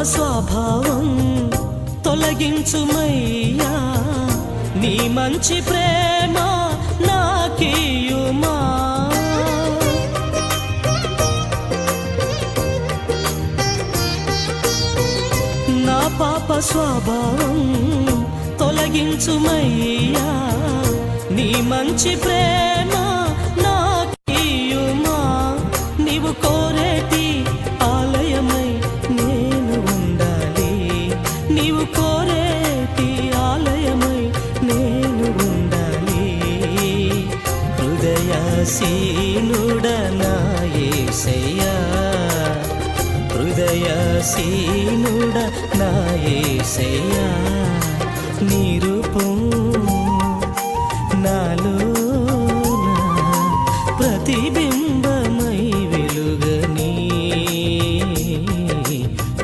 స్వభావం తొలగించుమయ్యా, నీ మంచి ప్రేమ నాకియుమా. నా పాప స్వభావం తొలగించుమయ్యా, నీ మంచి ప్రేమ నాకియుమా. నీవు కోరేటి ఆలయమై నేను ఉండాలి, నీవు కోరేటి ఆలయమై నేను ఉండాలి. హృదయాసీనుడనా యేసయ్యా, హృదయాసీనుడనా యేసయ్యా, నీ రూపం నాలో ప్రతిబింబించుగాక.